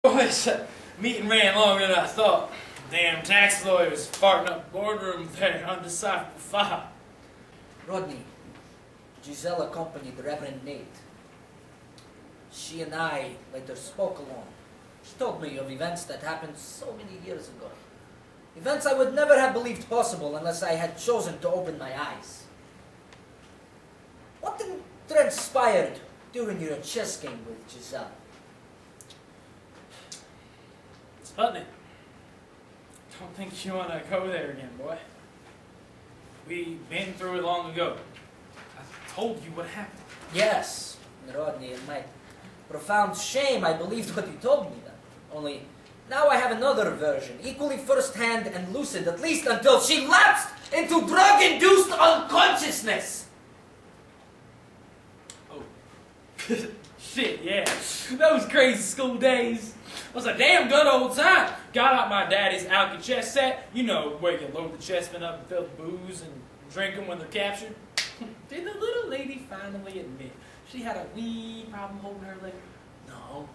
This meeting ran longer than I thought. Damn tax lawyers farting up boardroom with their undecipherable file. Rodney, Giselle accompanied Reverend Nate. She and I later spoke alone. She told me of events that happened so many years ago. Events I would never have believed possible unless I had chosen to open my eyes. What then transpired during your chess game with Giselle? Sputnik, don't think you want to go there again, boy. We've been through it long ago. I told you what happened. Yes, Rodney, in my profound shame, I believed what you told me then. Only, now I have another version, equally first-hand and lucid, at least until she lapsed into drug-induced unconsciousness! Oh. Shit, yeah. Those crazy school days. It was a damn good old time. Got out my daddy's Alky chess set. You know, where you load the chessmen up and fill the booze and drink them when they're captured. Did the little lady finally admit she had a wee problem holding her liquor? No.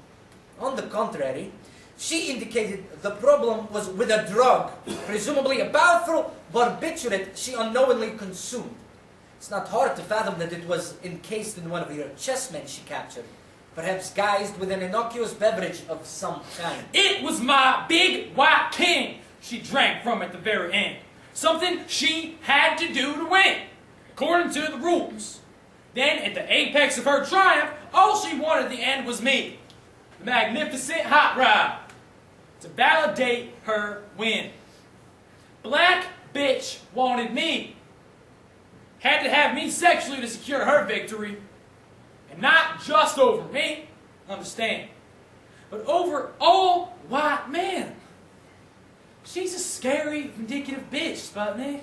On the contrary, she indicated the problem was with a drug, presumably a powerful barbiturate she unknowingly consumed. It's not hard to fathom that it was encased in one of your chessmen she captured, perhaps guised with an innocuous beverage of some kind. It was my big white king she drank from at the very end. Something she had to do to win, according to the rules. Then, at the apex of her triumph, all she wanted at the end was me, the magnificent Hotrod, to validate her win. Black bitch wanted me. Had to have me sexually to secure her victory. And not just over me, understand, but over all white men. She's a scary, vindictive bitch, Sputnik.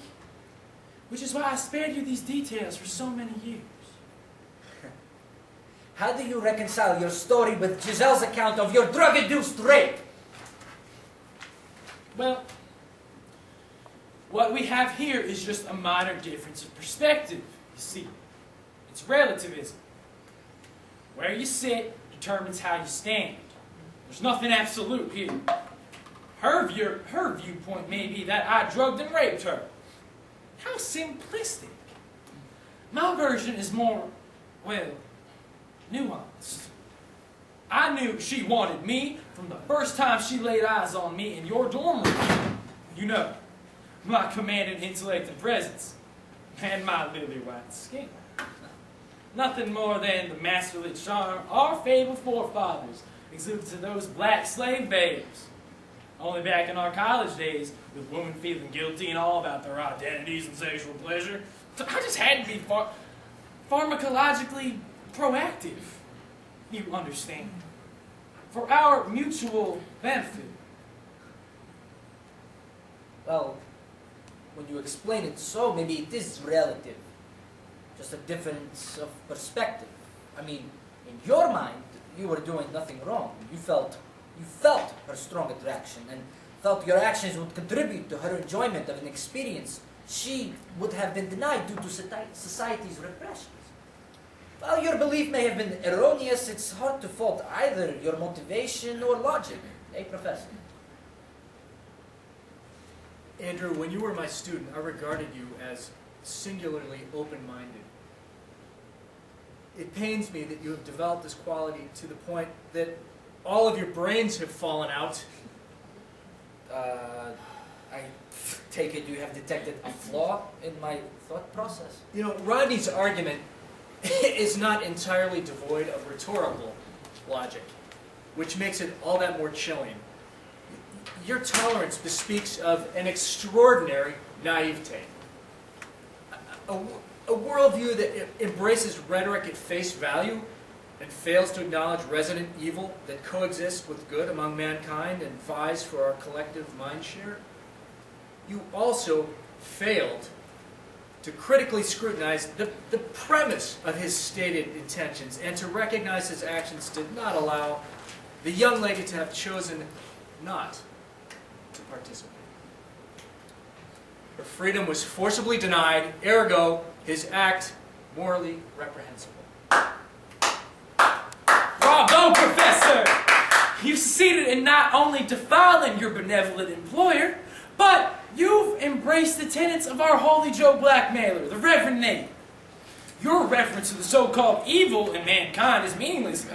Which is why I spared you these details for so many years. How do you reconcile your story with Giselle's account of your drug-induced rape? Well, what we have here is just a minor difference of perspective, you see. It's relativism. Where you sit determines how you stand. There's nothing absolute here. Her viewpoint may be that I drugged and raped her. How simplistic. My version is more, well, nuanced. I knew she wanted me from the first time she laid eyes on me in your dorm room. You know, my commanding intellect and presence, and my lily white skin. Nothing more than the masterly charm our fabled forefathers exhibited to those black slave babes. Only back in our college days, with women feeling guilty and all about their identities and sexual pleasure, I just had to be pharmacologically proactive, you understand, for our mutual benefit. Well, when you explain it so, maybe it is relative. Just a difference of perspective. I mean, in your mind, you were doing nothing wrong. You felt her strong attraction and felt your actions would contribute to her enjoyment of an experience she would have been denied due to society's repressions. While your belief may have been erroneous, it's hard to fault either your motivation or logic. Eh, Professor? Andrew, when you were my student, I regarded you as singularly open-minded. It pains me that you have developed this quality to the point that all of your brains have fallen out. I take it you have detected a flaw in my thought process. You know, Rodney's argument is not entirely devoid of rhetorical logic, which makes it all that more chilling. Your tolerance bespeaks of an extraordinary naivete. A worldview that embraces rhetoric at face value and fails to acknowledge resident evil that coexists with good among mankind and vies for our collective mind share. You also failed to critically scrutinize the premise of his stated intentions and to recognize his actions did not allow the young lady to have chosen not to participate. Her freedom was forcibly denied, ergo, his act morally reprehensible. Bravo, Professor! You succeeded in not only defiling your benevolent employer, but you've embraced the tenets of our Holy Joe blackmailer, the Reverend Nate. Your reference to the so-called evil in mankind is meaningless,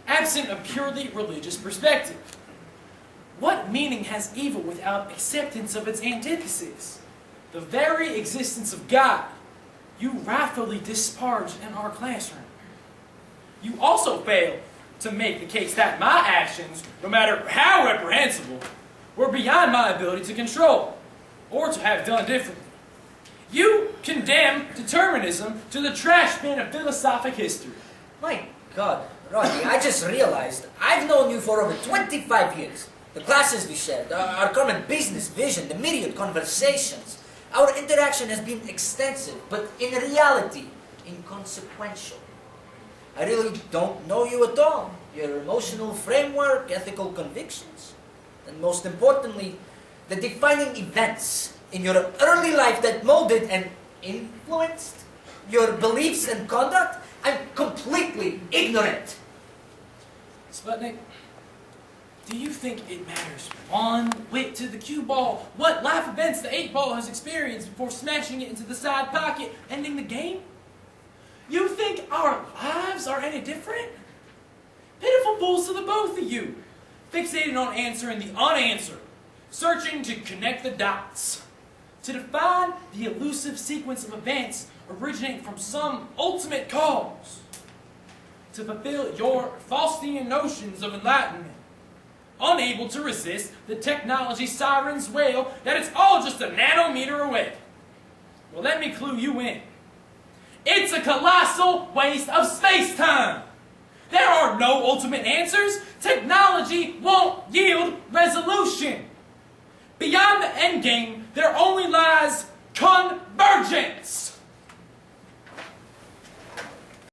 absent a purely religious perspective. What meaning has evil without acceptance of its antithesis? The very existence of God, you wrathfully disparage in our classroom. You also fail to make the case that my actions, no matter how reprehensible, were beyond my ability to control, or to have done differently. You condemn determinism to the trash bin of philosophic history. My God, Rodney, I just realized I've known you for over 25 years. The classes we shared, our common business vision, the myriad conversations. Our interaction has been extensive, but in reality, inconsequential. I really don't know you at all. Your emotional framework, ethical convictions, and most importantly, the defining events in your early life that molded and influenced your beliefs and conduct. I'm completely ignorant. Sputnik, do you think it matters one whit to the cue ball what life events the 8-ball has experienced before smashing it into the side pocket, ending the game? You think our lives are any different? Pitiful fools to the both of you, fixated on answering the unanswered, searching to connect the dots, to define the elusive sequence of events originating from some ultimate cause, to fulfill your Faustian notions of enlightenment, unable to resist the technology siren's wail that it's all just a nanometer away. Well, let me clue you in. It's a colossal waste of space-time. There are no ultimate answers. Technology won't yield resolution. Beyond the endgame, there only lies convergence.